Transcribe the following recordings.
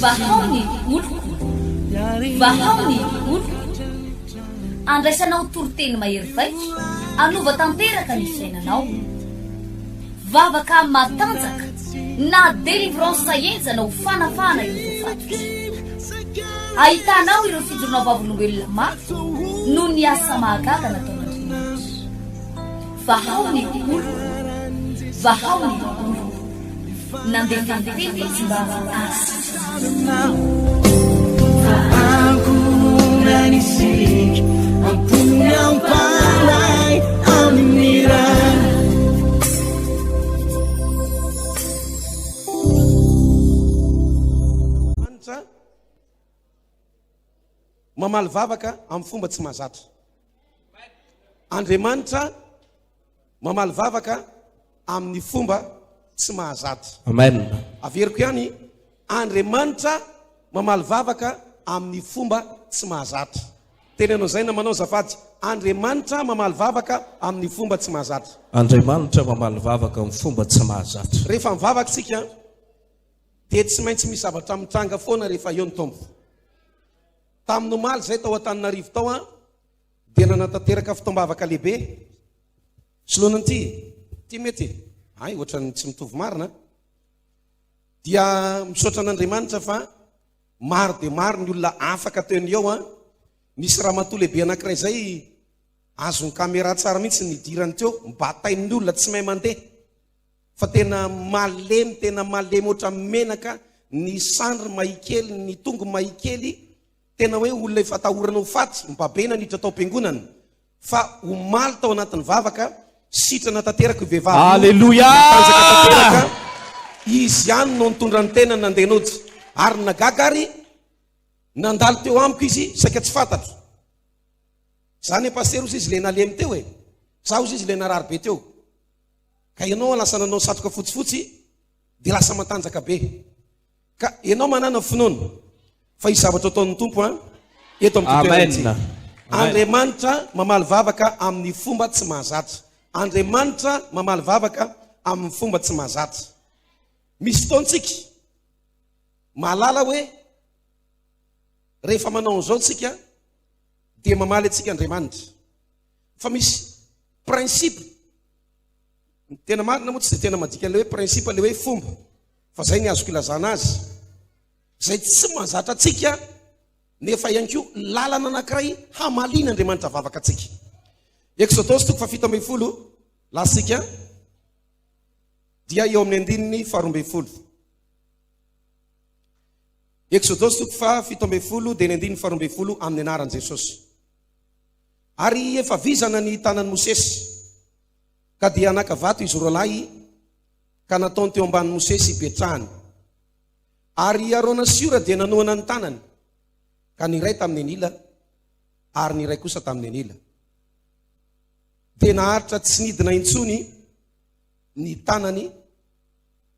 vahaony oloko vahaony oloko andraisanao toroteny mahery vaitra anova tanteraka ny fiainanao vavaka matanjaka na délivrance saenjana ho fanafana ireo fatotra ahitanao ireo fijorona vavolombelona mafy no ny asa mahagaga nataon'Andriamanitra vahaony oloko vahaony oloko nandefandefy izy mba anisik ampunyang palay aminiran mamaly vavaka amin'ny fomba tsy mahazatra. Andriamanitra mamaly vavaka amin'ny fomba tsy mahazatra. Amen. Averiko ihany, Andriamanitra mamaly vavaka amin'ny fomba tsy mahazatra. Tenenao zay na manao zafady, Andriamanitra mamaly vavaka amin'ny fomba tsy mahazatra. Andriamanitra mamaly vavaka amin'ny fomba tsy mahazatra. Rehefa mivavaka tsika dia tsy maintsy misy zavatra mitranga foana rehefa eo ny tombo. Tamin'ny omaly zay tao Antananarivo tao dia nanatanteraka fitombavaka lehibe. Solonan'ity, ty mety ay ohatrany tsy mitovy marina. Dia misaotra an'Andriamanitra fa maro dia maro ny olona afaka teony eo misy ramatoa lehibe anankiray zay azony caméra tsara mihitsy nidirany teo mbatain'ny olona tsy mahay mandeha fa tena malemy oatra menaka ny sandry mahikely ny tongo mahikely tena hoe olona efa tahorana ho faty mibabena niditra tao am-piangonana fa omaly tao anatin'ny vavaka sitrana tanteraka io vehivavy. Alleluia! Izy ihany no nitondra ny tena nandeha nody ary nagagary nandalo teo amiko izy saika tsy fantatro. Zany paster ozy izy le nalemy teo za ozy izy le narary be teo ka ianao lasa nanao satroka fotsifotsy dia lasa matanjaka be ka ianao manana finoana fa izy zavatra ataon'ny tompo eto amin'ny Andriamanitra mamaly vavaka amin'ny fomba tsy mahazatra. Andriamanitra mamaly vavaka amin'ny fomba tsy mahazatra. Misy fotoantsika mahalala hoe rehefa manao an'izao tsika dia mamaly atsika Andriamanitra fa misy prinsipe tena marina moa tsy dia tena madika le hoe prinsipe le hoe fomba fa zay ny azoko ilazana azy zay tsy mahazatra atsika nefa ihany koa lalana anankiray hamaliana Andriamanitra vavaka atsika. Exodus 7:10 lasika dia eo amin'ny 9:12. Exodus 7:12 dia 9:12 amin'ny anaran'i Jesosy. Ary efa vizana ny tanan'i Mosesy ka dia naka vato izy roa lahy ka nataony teo ambanin'i Mosesy hipetrahany. Ary Arona sy Ora dia nanohana ny tanany ka ny iray tamin'ny anila ary ny iray kosa tamin'ny anila. Dia naharitra tsy nidina intsony ny tanany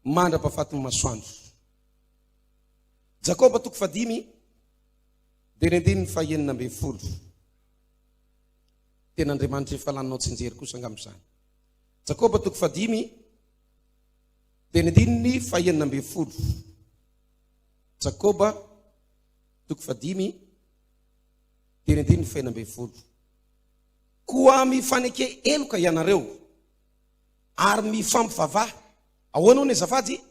mandra-pahafatin'ny masoandro. Jakoba 5 dia 9:12. Ten'Andriamanitra efa laninao tsinjery kosa angamizany. Jakoba 5 dia 9:12. Jakoba 5 dia 9:12. Koa mifaneke eloka ianareo ary mifampivavaha. Ahoana hono azafady?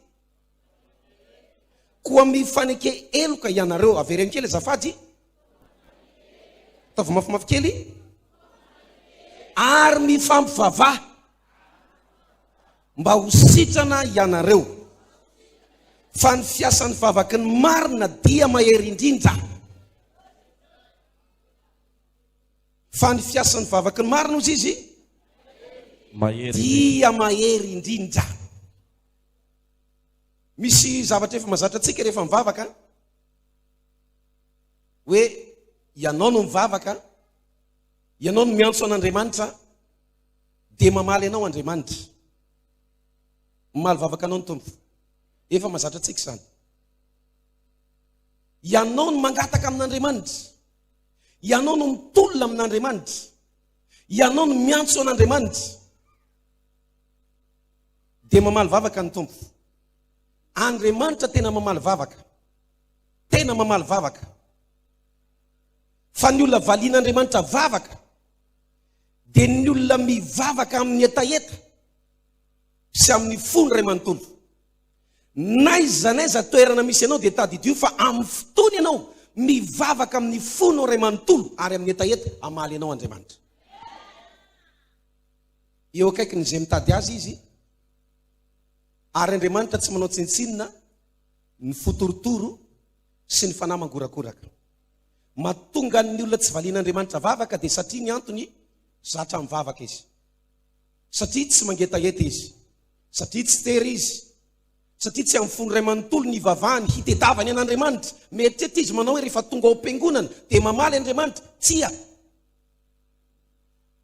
Koa mifaneke eloka ianareo. Avereny kely azafady. Tavy mafimafy kely. Ary mifampivavaha mba ho sitrana ianareo fa ny fiasan'ny vavaky ny marina dia mahery indrindra. Fa ny fiasan'ny vavaky ny marina ozy izy dia mahery indrindra. Misy zavatra efa mazatra antsika rehefa mivavaka hoe ianao no mivavaka, ianao no miantso an'Andriamanitra dia mamaly anao Andriamanitra. Mamaly vavaka anao ny tompo. Efa mazatra antsika izany. Ianao no mangataka amin'Andriamanitra, ianao no mitolona amin'Andriamanitra, ianao no miantso an'Andriamanitra dia mamaly vavaka ny tompo. Andriamanitra tena mamaly vavaka. Tena mamaly vavaka. Fa ny olona valian'Andriamanitra vavaka dia ny olona mivavaka amin'ny etaeta sy amin'ny fony ray manontolo. Naiza naiza toerana misy ianao dia tadidio fa amin'ny fotoana ianao mivavaka amin'ny fony ray manontolo ary amin'ny etaeta amaly ianao Andriamanitra. Eo akaikin'izay mitady azy izy, ary Andriamanitra tsy manao tsintsinina ny fotorotoro sy ny fanahy mangorakoraka. Mahatonga ny olona tsy valian'Andriamanitra vavaka dia satria ny antony zatra mivavaka izy, satria tsy mangetaheta izy, satria tsy tery izy, satria tsy amin'ny fony ray manontolo ny vavahany hitetavany an'Andriamanitra. Mieritretra izy manao hoe rehefa tonga ao am-piangonana dia mamaly Andriamanitra. Tsia,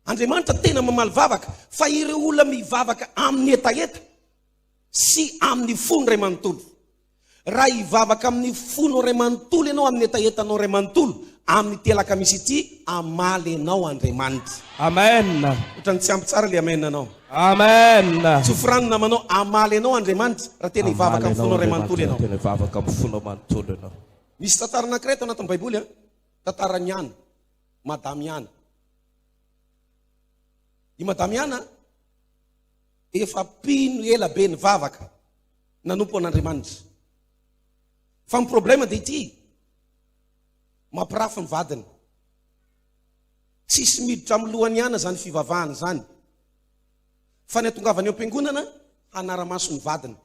Andriamanitra tena mamaly vavaka, fa ireo olona mivavaka amin'ny etaeta sy amin'ny fony ray manontolo. Raha hivavaka amin'ny fony ray manontolo ianao, amin'ny etaetanao ray manontolo, amin'ny telaka misy ity amaly ianao Andriamanitra. Amen. Ohatrany tsy ampy tsara le amen anao. Amen. Tsy hofiranina manao amaly ianao Andriamanitra raha tena hivavaka amin'ny fony ray manontolo ianao. Tena hivavaka amin'ny fony manontolo ianao. Misy tantara anankiray tao anatin'ny Baiboly, tantaran'ny Ana, Madamy Ana. I Madamy Ana efa pino ela be ny vavaka nanompo an'Andriamanitra. Fa ny problema dia ity, mampirafy ny vadiny. Tsisy miditra amin'ny lohan'ny Ana zany fivavahana zany, fa ny atongavany ao am-piangonana hanara-maso ny vadiny.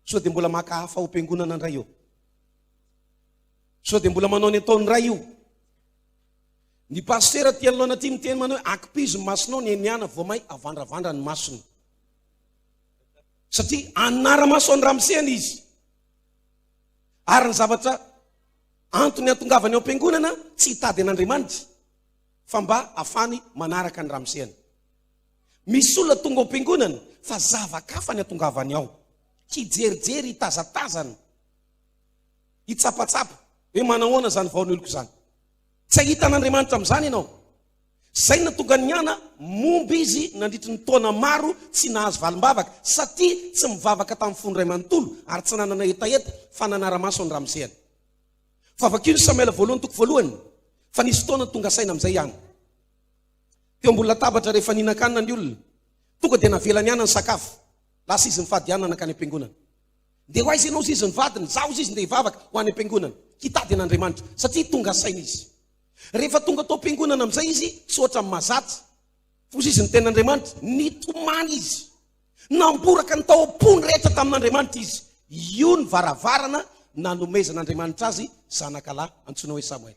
So dia mbola makahafa ao am-piangonana ndray io, so dia mbola manao ny ataony ray io. Ny pasitera ty anoloana ty miteny manao hoe akipizo ny masonao, ny Ana vao may avandravandra ny masony, satria anara-maso ny ramoseny izy. Ary ny zavatra antony atongavany ao am-piangonana tsy hitady an'Andriamanitra, fa mba afany manaraka ny ramoseny. Misy olona tonga ao am-piangonana fa zavakafa ny atongavany ao, hijerijery, hitazatazana, hitsapatsapa hoe manahoana zany vaon'ny oloko zany. Tsy ahita an'Andriamanitra amin'izany ianao. Zay natonga ny Ana momba izy nandritry ny taona maro tsy nahazo valim-bavaka, satria tsy mivavaka tamin'ny fony ray manontolo ary tsy nanana etaeta fa nanara-maso ny ramoseny. Fa vakio ny Samuela voalohany toko voalohany, fa nisy taona tonga saina amin'izay ihany. Teo ambony latabatra rehefa nihinan-kanina ny olona, tonga dia navela ny Ana ny sakafo. Lasa izy mifady Ana nakany am-piangonana. Dia hoaiza ianao izy ny vadiny, zaho izy dia hivavaka ho any am-piangonana, hitady an'Andriamanitra, satria tonga saina izy. Rehefa tonga tao am-piangonana amin'izay izy, tsy ohatra amin'ny mahazatra, fosy izy ny ten'Andriamanitra, nitomany izy, namboraka ny tao am-pony rehetra tamin'Andriamanitra izy. Io ny varavarana nanomezan'Andriamanitra azy zanakalahy antsoina hoe Samuel.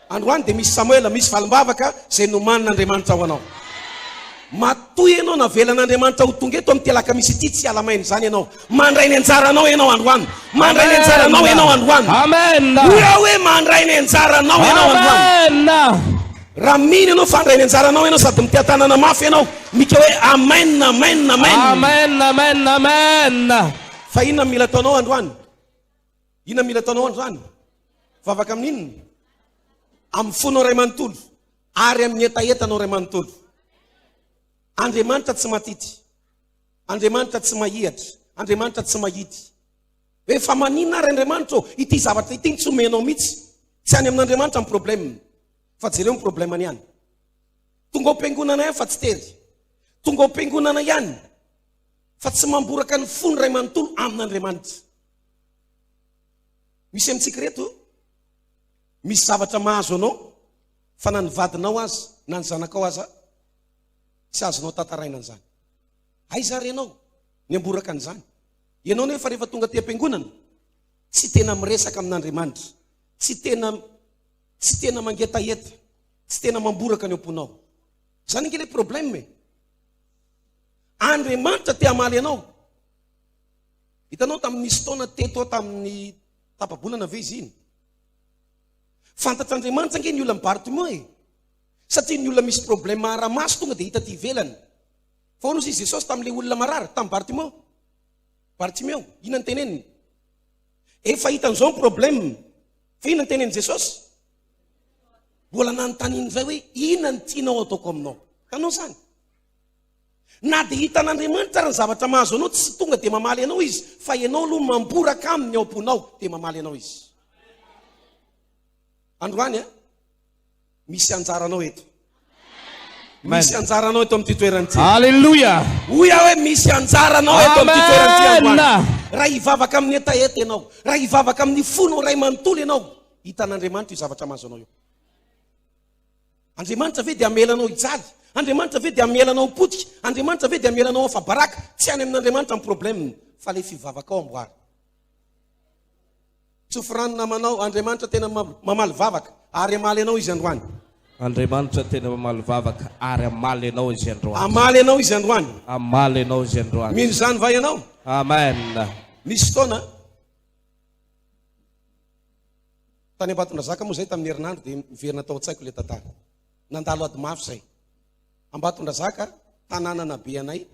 Androany dia misy Samuel, misy valim-bavaka zay nomanin'Andriamanitra ho anao. Matoy ianao navelan'Andriamanitra ho tonga eto amin'ny telaka misy ity, tsy alamainy zany ianao. Mandray ny anjaranao ianao androany, mandray ny anjaranao ianao androany. Amen. Hoe mandray ny anjaranao ianao androany. Amen. Raha miny ianao fandray ny anjaranao ianao sady mitia tanana mafy ianao, mika hoe amen, amen, amen. Amen, amen, amen. Fa inona mila ataonao androany? Inona mila ataonao androany? Vavaka amin'inona? Amin'ny fonao ray manontolo ary amin'ny etaetanao ray manontolo. Andriamanitra tsy matity, Andriamanitra tsy mahihatra, Andriamanitra tsy mahity. Hoe fa maninona ary Andriamanitra ity zavatra ity tsy omenao mihitsy. Tsy any amin'Andriamanitra amin'ny problème, fa jereo ny problème ihany. Tonga ao am-piangonana ihany fa tsy tery, tonga ao am-piangonana ihany fa tsy mamboraka ny fony ray manontolo amin'Andriamanitra. Misy amintsika reto, misy zavatra mahazo anao fa na ny vadinao azy na ny zanakao aza tsy azonao tantaraina an'izany. Aiza ary ianao ny amboraka an'izany? Ianao nefa rehefa tonga ty am-piangonana tsy tena miresaka amin'Andriamanitra, tsy tena mangetaheta, tsy tena mamboraka ny amponao. Zany nge le problème. Andriamanitra te hamaly ianao. Hitanao tamin'nisy taona teto tamin'ny tapabolana ve izy iny? Fantatr'Andriamanitra nge ny olona mibarotimo e. Satria ny olona misy problème ara-maso tonga dia hita ty ivelany. Fa hono izy Jesosy tamin'ilay olona marary, tamin'ny Bartimeo. Bartimeo, inona ny teneniny? Efa hitan'izao ny problème. Fa inona ny teneniny Jesosy? Mbola nanontaniany izay hoe inona ny tianao ataoko aminao? Tanao zany. Na dia hitan'Andriamanitra ny zavatra mahazo anao tsy tonga dia mamaly anao izy, fa ianao aloha mamboraka aminy ao am-ponao dia mamaly anao izy. Androany misy anjaranao eto. Misy anjaranao eto amin'ity toerana ity. Haleluya. Hoy aho hoe misy anjaranao eto amin'ity toerana ity Androany. Amen. Raha hivavaka amin'ny etaeta ianao, raha hivavaka amin'ny fonao ray manontolo ianao, hitan'Andriamanitra io zavatra mahazo anao io. Andriamanitra ve dia amelanao hijaly? Andriamanitra ve dia amelanao potika? Andriamanitra ve dia amelanao afabaraka? Tsy any amin'Andriamanitra ny problème, fa le fivavaka ao amboary. Tsofirano namanao, Andriamanitra tena mamaly vavaka, ary amaly anao izy Androany. Andriamanitra tena mamaly vavaka ary amaly anao izy Androany. Amaly anao izy Androany. Amaly anao izy Androany. Mino zany va ianao? Amen. Misy fotoana tany Ambatondrazaka moa zay tamin'ny herinandro dia miverina tao an-tsaiko le tantara. Nandalo ady mafy zay. Ambatondrazaka tanàna be anay.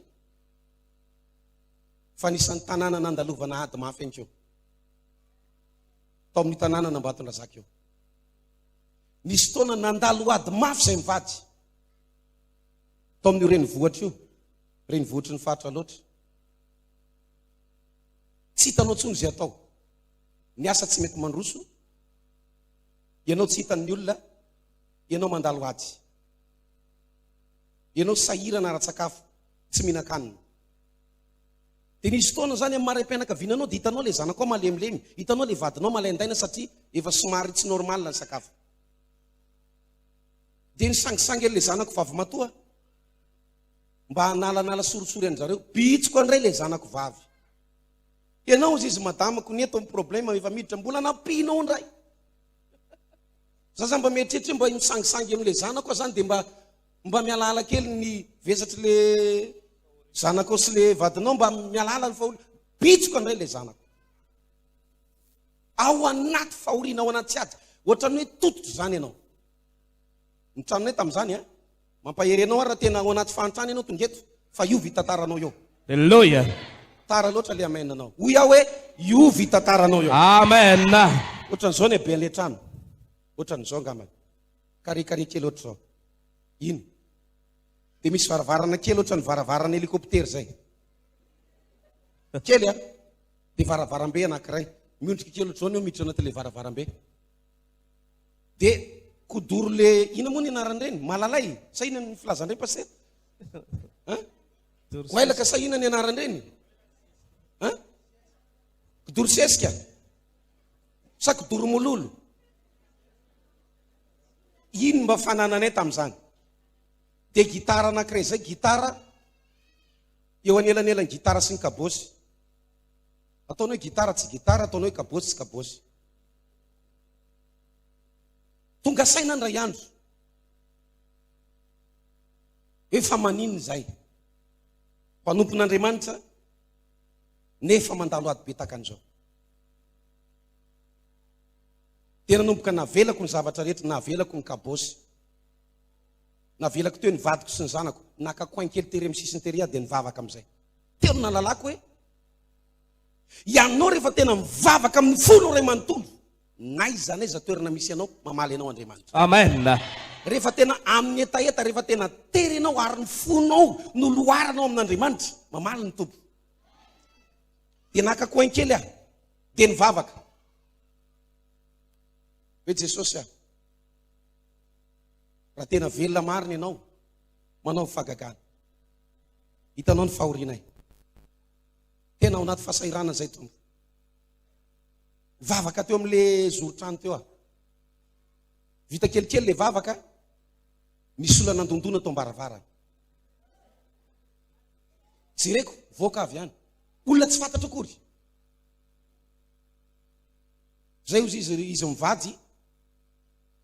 Fa nisan'ny tanàna nandalovana ady mafy inkeo. Tao amin'ny tanàna Ambatondrazaka io. Nisy fotoana nandalo ady mafy zay mivady. Tao amin'io renivohitra io. Renivohitry ny faritra loatra. Tsy hitanao tsony zay atao. Ny asa tsy mety mandroso. Ianao tsy hitan'ny olona, ianao mandalo ady. Ianao sahirana ara-tsakafo, tsy mihinan-kanina. Dia nisy fotoana zany amin'ny maraim-pianakaviananao dia hitanao le zanakao malemilemy, hitanao le vadinao malaindaina satria efa somary tsy normal ny sakafo. Dia nisangisangy le zanako vavy matoa mba hanalanala sorosory an-jareo, bitsiko andray le zanako vavy. Ianao izy madamako ny eto amin'ny problème efa miditra mbola nampianao andray. Zaza mba mieritreritra mba misangisangy amin'le zanako zany dia mba mialala kely ny vesatry le zanako sy le vadinao mba mialala ny faholi. Bitsiko andray le zanako. Ao anaty fahoriana, ao anaty tsy ady. Ohatrany hoe tototro zany ianao. Ny tranonay tamin'izany mampaherenao raha tena ao anaty fahantrana ianao tongeto, fa io vitataranao eo. Haleluya. Tara loatra le amenanao. Hoy aho hoe io vitataranao eo. Amen. Ohatran'izao ny be le trano. Ohatran'izao ngambany. Karikary kely ohatr'izao. Ino? Dia misy varavarana kely ohatran'ny varavarana helikoptera zay. Kely dia varavarambe anankiray. Miondrika kely ohatr'izao ny miditra anaty le varavarambe. Dia kodoro le ina moa ny anaran'ireny? Malalay. Sa ina ny filazan'ireny pastor? Koailaka sa ina ny anaran'ireny? Kodoro sesika? Sa kodoro mololo? Ino mba fanananay tamin'izany? Dia gitara anankiray zay, gitara eo anelanelan'ny gitara sy ny kabosy. Ataonao hoe gitara tsy gitara, ataonao hoe kabosy tsy kabosy. Tonga saina ndray andro. Efa maninona zay? Mpanompon'Andriamanitra nefa mandalo ady be takan'izao. Dia nanomboka navelako ny zavatra rehetra, navelako ny kabosy. Navelako teo ny vadiko sy ny zanako, nakakoain kely tery amin'ny sisiny tery dia nivavaka amin'izay. Teo nalalako hoe ianao rehefa tena mivavaka amin'ny folo ray manontolo, naiza naiza toerana misy anao mamaly anao Andriamanitra. Amen. Rehefa tena amin'ny etaeta, rehefa tena tery anao ary ny fonao no loaranao amin'Andriamanitra, mamaly ny tompo. Dia nakakoain kely dia nivavaka. Hoe Jesosy raha tena velona marina ianao, manao fagagana. Hitanao ny fahorianay. Tena ao anaty fahasairana zay tompo. Vavaka teo amin'le zorotrano teo Vita kelikely le vavaka, misy olona nandondona tao ambaravarana. Jereko, voaka avy ihany. Olona tsy fantatra akory. Zay izy mivady,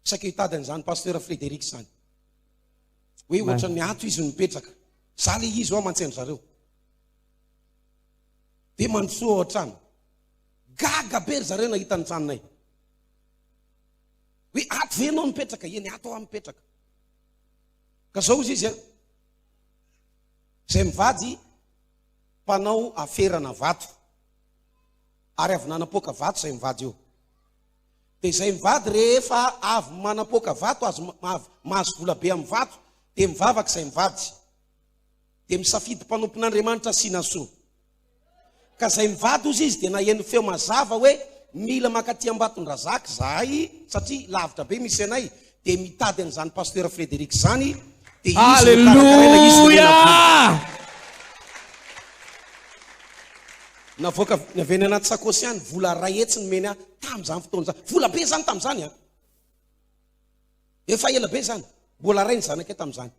saika hitadiny zany pasteur Frédéric zany. Hoe ohatra ny ato izy mipetraka. Za le izy ao mantsendry zareo. Dia mandrosoa ao an-trano. Gaga be ry zareo nahita ny tranonay. Hoe ato ve ianao mipetraka? Eny ato aho mipetraka. Ka zao izy zay mivady, mpanao aferana vato. Ary avy nanapoaka vato zay mivady io. Dia zay mivady rehefa avy manapoaka vato, mahazo vola be amin'ny vato, dia mivavaka zay mivady. dia misafidy mpanompon'Andriamanitra asiana soa. Ka zay mivady ozy izy dia naheno feo mazava hoe mila makaty Ambatondrazaka zahay satria lavitra be misy anay, dia mitady an'izany pasteur Frédéric zany dia Alleluia! Navoaka avy any anaty sakosy ihany vola ray hetsy nomeny ahy tamin'izany fotoana zany. Vola be zany tamin'izany a. Efa ela be zany. Mbola ray ny zanakay tamin'izany.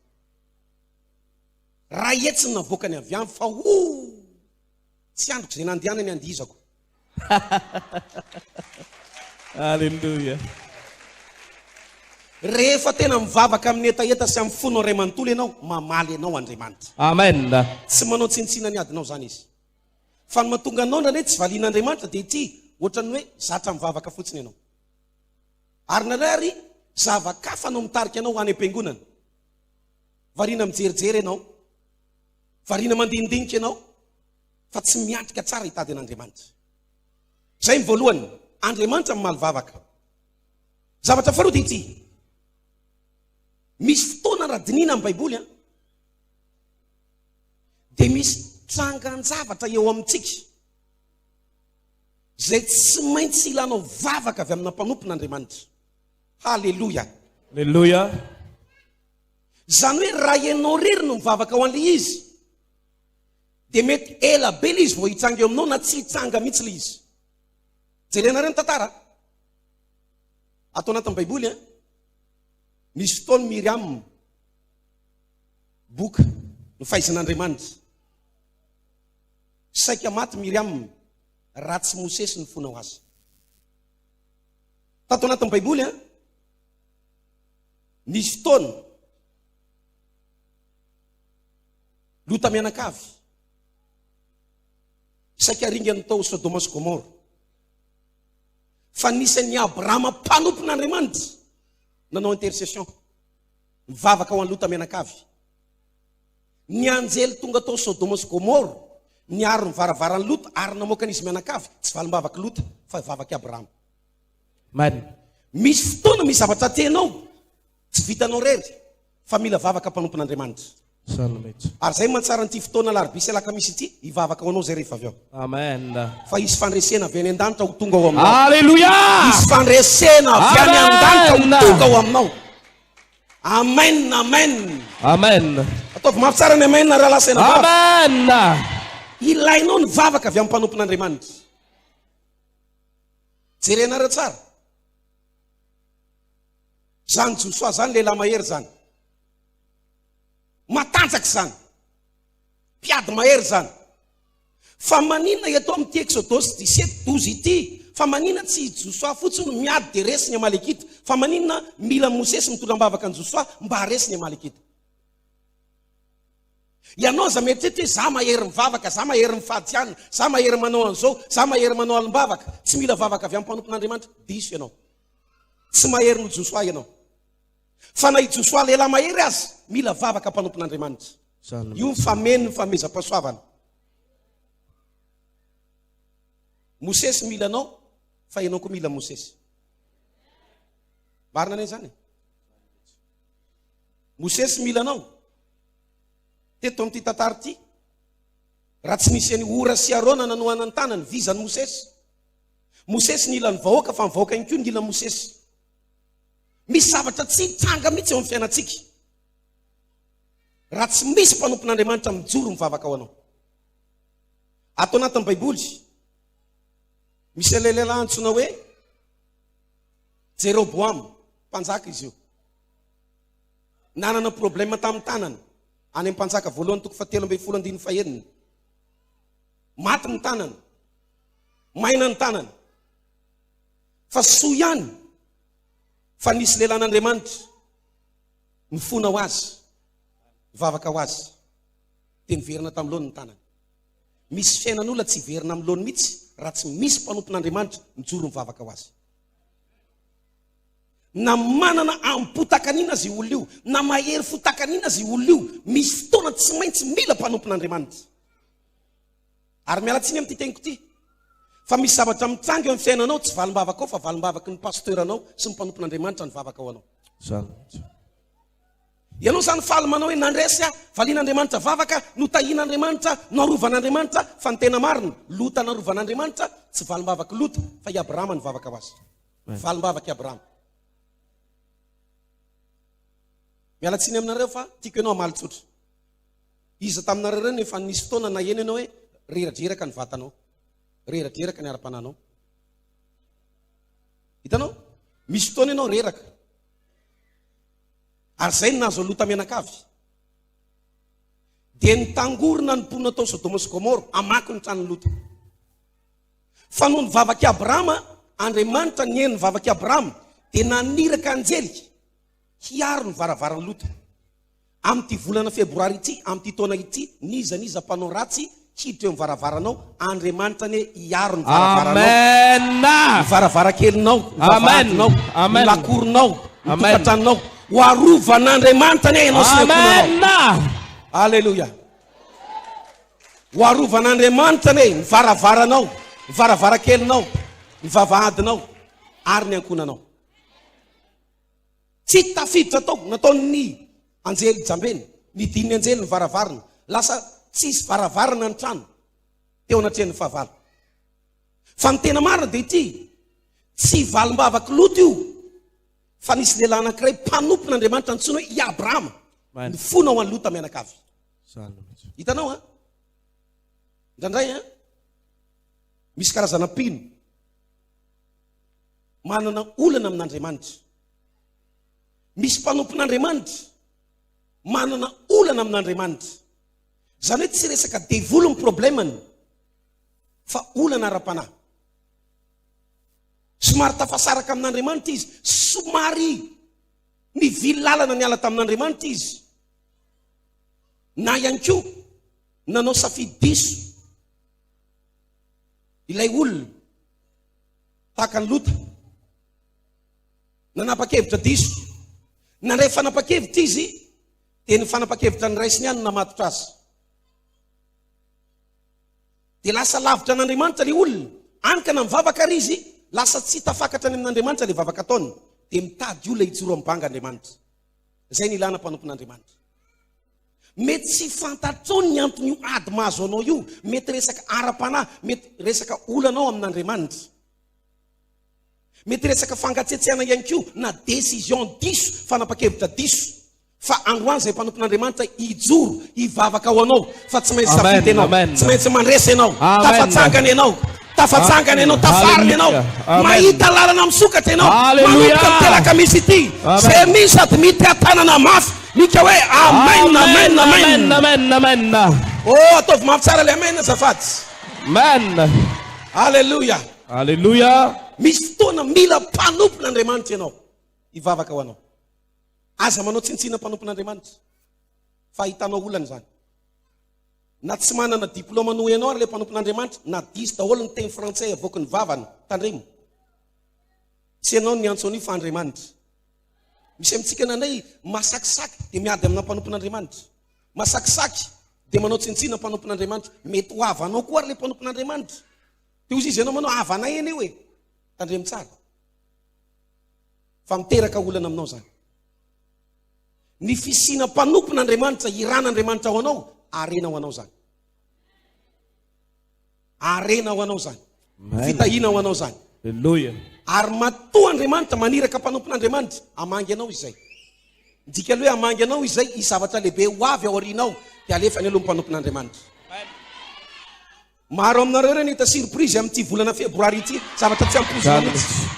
Ray hetsy ny navoakany avy any fa tsy androko izay nandehanany andihizako. Alleluia. Rehefa tena mivavaka amin'ny etaeta sy amin'ny fony ray manontolo ianao, mamaly ianao Andriamanitra. Amen. Tsy manao tsinitsina ny adinao zany izy. Fa ny mahatonga anao na tsy valian'Andriamanitra dia ity ohatran'ny hoe zatra mivavaka fotsiny ianao. Ary narary zavakafa anao mitarika anao any am-piangonana. Variana mijerijery ianao. Variana mandinidinika ianao. Fa tsy miatrika tsara hitady an'Andriamanitra. Zay ny voalohany, Andriamanitra mamaly vavaka. Zavatra faharoa dia ity. Misy fotoana raha dinina amin'ny Baiboly dia misy trangan-javatra eo amintsika zay tsy maintsy ilanao vavaka avy amina mpanompon'Andriamanitra. Halleluja. Alleluia. Zany hoe raha ianao rery no mivavaka ao an'ilay izy dia mety ela be ilay izy vao hitsanga eo aminao na tsy hitsanga mihitsy ilay izy. Jerena reny tantara atao anatin'ny Baiboly misy fotoana Miriam boka ny fahaizan'Andriamanitra. Saika maty Miriam ratsy Mosesy ny fonao azy. Tato anatin'ny Baiboly misy fotoana Lota mianakavy saika ringany tao Sodoma sy Gomora. Fa nisan'ny Abrahama mpanompon'Andriamanitra nanao intercession mivavaka ho an'ny Lota mianakavy. Ny anjely tonga tao Sodoma sy Gomora niaro ny varavaran'ny Lota ary namoaka n'izy mianakavy tsy valim-bavaka Lota fa vavaka Abrahama. Amen. Misy fotoana misy zavatra tenao tsy vitanao rery fa mila vavaka mpanompon'Andriamanitra. Ary zay mantsara an'ity fotoana larobisy alakamisy ity hivavaka ho anao zay rehefa avy ao. Amen. Fa isy fandresena avy any an-danitra ho tonga ao aminao. Alleluia. Isy fandresena avy any an-danitra ho tonga ao aminao. Amen, amen. Amen. Ataovy mafitsara ny amen na raha lasena vavaka. Amen. Ilainao ny vavaka avy amin'ny mpanompon'Andriamanitra. Jerenareo tsara. Zany Josoa zany lehilahy mahery zany. Matanjaka zany. Mpiady mahery zany. Fa maninona eto amin'ity Exodus 17:12 ity? Fa maninona tsy Josoa fotsiny miady dia resy ny Amalekita? Fa maninona mila Mosesy mitondram-bavaka ny Josoa mba haresy ny Amalekita? Ianao za mieritreritry hoe za mahery mivavaka, za mahery mifady, za mahery manao an'izao, za mahery manao alim-bavaka, tsy mila vavaka avy amin'ny mpanompon'Andriamanitra. Diso ianao. Tsy mahery no Josoa ianao. Fa na i Josoa lehilahy mahery azy, mila vavaka mpanompon'Andriamanitra. Io mifameno ny fameza-pasoavana. Mosesy mila anao, fa ianao koa mila Mosesy. Marina anay zany. Mosesy mila anao. Teto amin'ity tantara ity, raha tsy nisy any Ora sy Arona nanohana ny tanany vizany Mosesy. Mosesy nila ny vahoaka fa ny vahoaka ihany koa nila Mosesy. Misy zavatra tsy hitsanga mihitsy eo amin'ny fiainantsika raha tsy misy mpanompon'Andriamanitra mijoro mivavaka ao anao. Ato anatin'ny Baiboly misy lehilahy antsoina hoe Jeroboam, mpanjaka izy io. Nanana problema tamin'ny tanany. Any amin'ny mpanjaka voalohany 7:1 maty ny tanany, maina ny tanany. Fa soa ihany fa nisy lehilan'Andriamanitra mifona ho azy, mivavaka ho azy, dia miverina tamin'ny lohany ny tanany. Misy fiainan'olona tsy verina amin'ny lohany mihitsy raha tsy misy mpanompon'Andriamanitra mijoro mivavaka ho azy. Na manana ampotakanina azy olona io, na mahery fotakanina azy olona io, misy fotoana tsy maintsy mila mpanompon'Andriamanitra. Ary miala tsiny amin'ity teniko ity, fa misy zavatra mitsanga eo amin'ny fiainanao tsy valim-bavaka ao fa valim-bavaka ny pasteranao sy ny mpanompon'Andriamanitra ny vavaka ao anao. Ianao zany faly manao hoe nandresy valian'Andriamanitra vavaka no tahian'Andriamanitra no arovan'Andriamanitra fa ny tena marina Lota narovan'Andriamanitra tsy valim-bavaka Lota fa i Abrahama ny vavaka ho azy. Valim-bavaka i Abrahama. Miala tsiny aminareo fa tiako ianao amaly tsotra. Iza taminareo reny efa nisy fotoana na eny ianao hoe reradreraka ny vatanao, reradreraka ny ara-pananao. Hitanao? Misy fotoana ianao reraka. Ary zay nazo Lota mianakavy. Dia nitangorona ny mponina tao Sodoma sy Gomora amaky ny tranon'ny Lota. Fa noho ny vavaky Abrahama, Andriamanitra ny vavaky Abrahama dia naniraka anjely hiaro ny varavaran'ny Lota. Amin'ity volana febroary ity, amin'ity taona ity, niza mpanao ratsy hiditra eo amin'ny varavaranao, Andriamanitra ny hiaro ny varavaranao. Amen. Ny varavarankelinao, ny vavahadinao, ny lakoronao, ny tokatranonao. Ho arovan'Andriamanitra ny ianao sy ny ankonanao. Alleluia. Ho arovan'Andriamanitra ny varavaranao, ny varavarankelinao, ny vavahadinao ary ny ankonanao. Tsy tafiditra tao nataon'ny anjely jambeny, nidin'ny anjely ny varavarana. Lasa tsisy varavarana ny trano teo anatrehan'ny fahavalo. Fa ny tena marina dia ity, tsy valim-bavaky Lota io, fa nisy lehilahy anankiray mpanompon'Andriamanitra antsoina hoe i Abrahama ny fona ho an'ny Lota mianakavy. Hitanao ha? Indrandray ha? Misy karazana pino manana olana amin'Andriamanitra. Misy mpanompon'Andriamanitra manana olana amin'Andriamanitra. Zany hoe tsy resaka devolo ny problemany fa olana ara-panahy. Somary tafasaraka amin'Andriamanitra izy, somary mivily lalana niala tamin'Andriamanitra izy, na ihany koa nanao safidy diso ilay olona tahaka ny Lota, nanapa-kevitra diso, nandray fanapa-kevitra izy dia ny fanapa-kevitra ny raisiny ihany namatotra azy. Dia lasa lavitra n'Andriamanitra ilay olona, ankana mivavaka ary izy, lasa tsy tafakatra any amin'Andriamanitra ilay vavaka ataony, dia mitady olona hijoro am-banga Andriamanitra. Zay ny ilana mpanompon'Andriamanitra. Mety tsy fantatrao ny antony io ady mahazo anao io, mety resaka ara-panahy, mety resaka olanao amin'Andriamanitra, mety resaka fangatsiatsiana ihany koa na décision diso, fanapa-kevitra diso. Fa androany zay mpanompon'Andriamanitra hijoro hivavaka ao anao, fa tsy maintsy safidy ianao, tsy maintsy mandresy ianao, tafatsangana ianao, tafatsangana ianao, tafarina ianao, mahita lalana misokatra ianao, manomboka mitelaka misy ity, zay misy sady mity tanana mafy, mika hoe amen, amen, amen, amen, amen. Oh, ataovy mafy le amen azafady. Amen. Alleluia. Alleluia. Misy fotoana mila mpanompon'Andriamanitra ianao hivavaka ho anao. Aza manao tsintsina mpanompon'Andriamanitra, fa hitanao olana zany. Na tsy manana diplôma noho ianao ary le mpanompon'Andriamanitra, na diso daholo ny teny frantsay avoaka ny vavany tandremo, tsy ianao ny antsoan'io fa Andriamanitra. Misy amintsika nanay masakisaky dia miady amina mpanompon'Andriamanitra, masakisaky dia manao tsintsina mpanompon'Andriamanitra, mety ho avanao koa ary le mpanompon'Andriamanitra. Dia ozy izy ianao manao avanay eny io e, tandremo tsara, fa miteraka olana aminao zany. Ny fisina mpanompon'Andriamanitra, iran'Andriamanitra ho anao, arena ho anao zany. Arena ho anao zany. Fitahina ho anao zany. Alleluia. Ary matoa Andriamanitra maniraka mpanompon'Andriamanitra, amangy anao izay. Dika hoe amangy anao izay, i zavatra lehibe ho avy ao aorinao, dia alefa ny aloha mpanompon'Andriamanitra. Maro aminareo reny hita surprise amin'ity volana febroary ity, zavatra tsy ampozina mihitsy.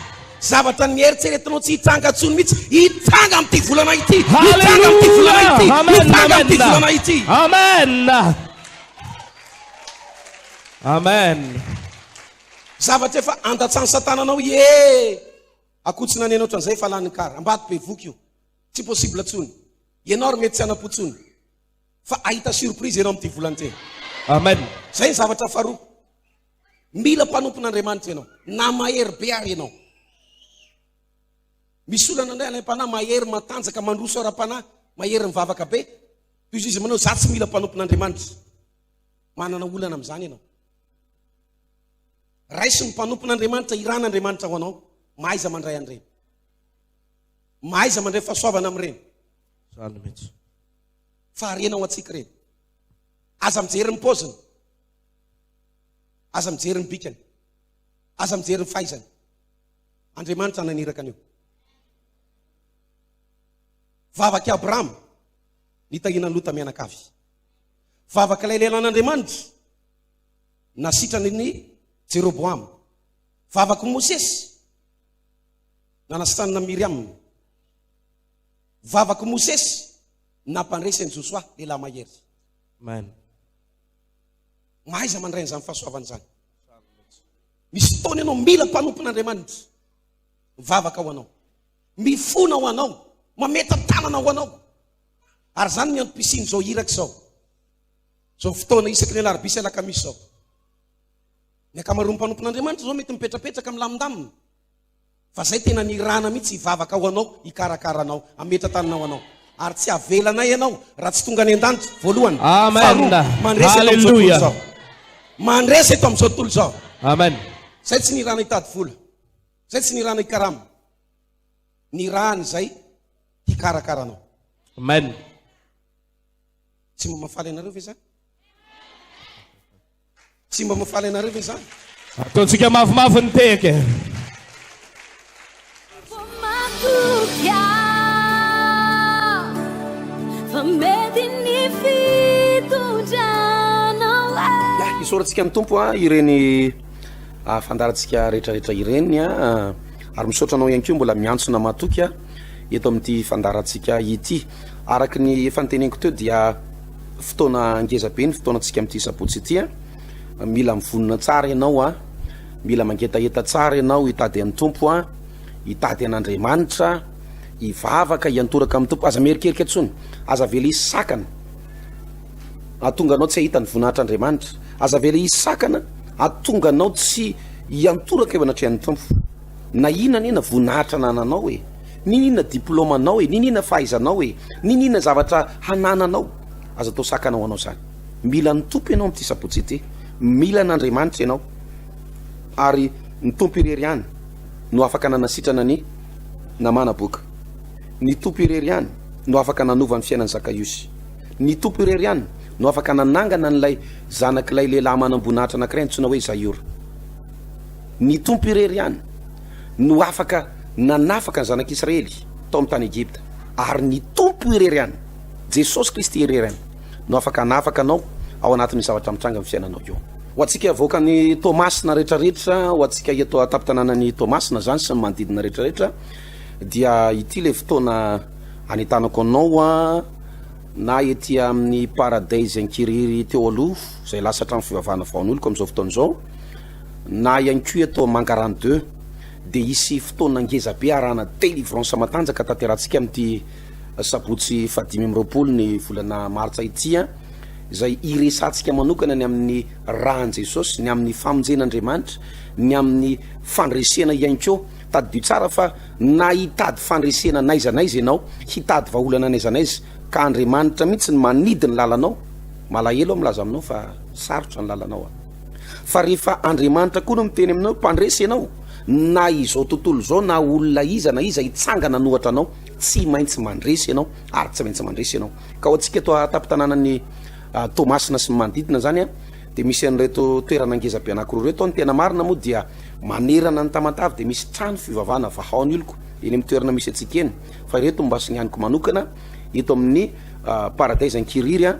Zavatra ny eritseretinao tsy hitsanga tsony mihitsy, hitsanga amin'ity volana ity, hitsanga amin'ity volana ity, hitsanga amin'ity volana ity. Amen. Amen. Zavatra efa andatsany satananao, ye akotsina ny anao ohatran'izay fa lany kara, ambato be voky io, tsy possible tsony, ianao ary mety tsy anapotsony, fa ahita surprise ianao amin'ity volana ity. Amen. Zay ny zavatra faharoa, mila mpanompon'Andriamanitra ianao, na mahery be ary ianao. Misy olana indray alaim-panahy mahery matanjaka mandroso ara-panahy, mahery mivavaka be, toy izy manao za tsy mila mpanompon'Andriamanitra. Manana olana amin'izany ianao. Raisy ny mpanompon'Andriamanitra, iran'Andriamanitra ho anao, mahaiza mandray an'ireny, mahaiza mandray fahasoavana amin'ireny. Zany mihitsy. Fahariana ao atsika reny. Aza mijery ny paoziny. Aza mijery ny bikany. Aza mijery ny fahaizany. Andriamanitra naniraka anio. Vavaky Abraham nitahina ny Lota mianakavy. Vavaky ilay lelan'Andriamanitra nasitrany ny Jeroboam. Vavaky Mosesy nanasitrany na Miriam. Vavaky Mosesy nampandresy ny Joshua lehilahy mahery. Amen. Mahaiza mandray an'izany fahasoavana zany. Misy fotoana ianao mila mpanompon'Andriamanitra. Vavaka ho anao. Mifona ho anao. Mameta tanana ho anao. Ary zany ny antom-pisiny zao iraka zao. Zao fotoana isaky ny alarobia sy alakamisy zao. Ny akamaroan'ny mpanompon'Andriamanitra zao mety mipetrapetraka milamindamina. Fa zay tena nirana mihitsy hivavaka ho anao, hikarakara anao, ametra tanana ho anao. Ary tsy avelanay ianao raha tsy tonga any an-danitra voalohany. Amen. Mandresy eto amin'izao tontolo zao. Mandresy eto amin'izao tontolo zao. Amen. Zay tsy nirana hitady vola. Zay tsy nirana hikarama. Nirana zay hikarakara anao. Amen. Tsy mba mafaly anareo ve zany? Tsy mba mafaly anareo ve zany? Ataontsika mafimafy ny teke. Isoratsika ny tompo ireny fandarantsika rehetrarehetra ireny ary misaotra anao ihany koa mbola miantsona matoky eto amin'ity fandarantsika ity. Araky ny efa niteneniko teo dia fotoana ngeza-be ny fotoanantsika amin'ity sabotsy ity mila mivonona tsara ianao mila mangetaheta tsara ianao hitady an'ny tompo hitady an'Andriamanitra hivavaka hiantoraka amin'ny tompo. Aza merikerika antsony, aza vela hisy sakana atonga anao tsy hahita ny voninahitr'Andriamanitra. Aza vela hisy sakana atonga anao tsy hiantoraka eo anatrehan'ny tompo. Na inona ina voninahitra nananao ninina diplomanao ninina fahaizanao ninina zavatra hanananao, aza tao sakana ho anao zany. Mila ny tompo ianao amin'ity sabotsy ity, mila n'Andriamanitra ianao, ary ny tompo irery ihany no afaka nanasitrana ny namana boka. Ny tompo irery ihany no afaka nanova ny fiainan'ny Zakaiosy. Ny tompo irery ihany no afaka nanangana n'ilay zanak'ilay lehilahy manam-boninahitra anankiray antsoina hoe Zaiora. Ny tompo irery ihany no afaka nanafaka ny zanak'Israely tao amin'ny tany Egypta. Ary ny tompo irery ihany, Jesosy Kristy irery ihany, no afaka nanafaka anao ao anatin'ny zavatra mitranga amin'ny fiainanao eo. Ho antsika avoaka ny Tomasina rehetrarehetra, ho antsika eto atapy-tanànan'ny Tomasina zany sy ny manodidina rehetrarehetra, dia ity le fotoana anitanako anao na ety amin'ny Paradise Ankiriry teo aloha zay lasa trano fivavahana vaon'oloko amin'izao fotoana izao, na ihany koa eto Mangarany 2 dia hisy fotoana ngezabe arahana délivrance matanjaka tanterantsika amin'ity sabotsy 5 ny volana martsa ity zay iresantsika manokana ny amin'ny rahan Jesosy, ny amin'ny famonjen'Andriamanitra, ny amin'ny fandresena ihany koa. Tadidio tsara fa na hitady fandresena naizanaiza ianao, hitady vahaolana naizanaiza, ka Andriamanitra mihitsy ny manidy ny lalanao. Malahelo milaza aminao fa sarotra ny lalanao. Fa rehefa Andriamanitra koa no miteny aminao mpandresy ianao, na izao tontolo izao na olona iza na iza hitsangana nohatra anao, tsy maintsy mandresy ianao ary tsy maintsy mandresy ianao. Ka ho antsika eto atapy-tanànan'ny Tomasina sy manodidina zany dia misy an'ireto toerana ngezabe anankiroa reto ny tena marina moa dia manerana ny Tamatavy dia misy trano fivavahana vahaon'ny oloko eny amin'ny toerana misy antsika eny. Fa ireto mba sy nianiko manokana eto amin'ny Paradise Ankiriry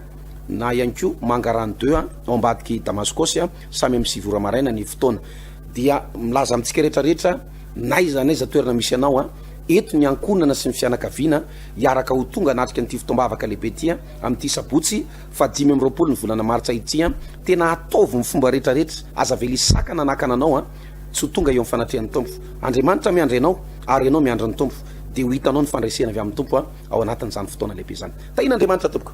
na ihany koa Mangarany 2 ao ambadiky Damaskosy samy amin'ny 7 ora maraina ny fotoana. Dia milaza amintsika rehetrarehetra naiza naiza toerana misy anao eto ny ankonana sy ny fianakaviana hiaraka ho tonga anatrika n'ity fotoam-bavaka lehibe ity amin'ity sabotsy 5 ny volana martsa ity tena ataovy ny fomba rehetrarehetra. Aza vela isakana nakana anao tsy ho tonga eo amin'ny fanatrehan'ny tompo. Andriamanitra miandry anao ary ianao miandry ny tompo, dia ho hitanao ny fandresena avy amin'ny tompo ao anatin'izany fotoana lehibe zany. Tahina Andriamanitra tompoko.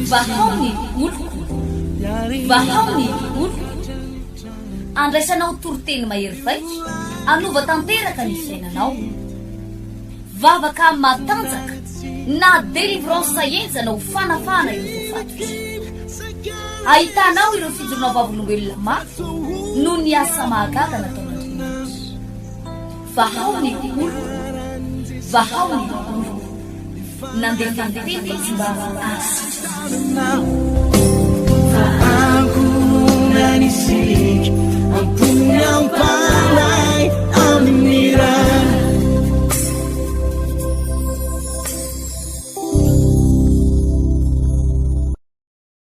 Vahaony oloko, vahaony oloko, andraisanao toroteny mahery vaiko, anova tanteraka ny fiainanao, vavaka matanjaka na délivrance enzana ho fanafana ireo fatotra. Ahitanao ireo fijorona vavolombelona mafy no ny asa mahagaga nataon'Andriamanitra. Vahaony oloko, Vahaony oloko nandeha fandeteny mba asy Now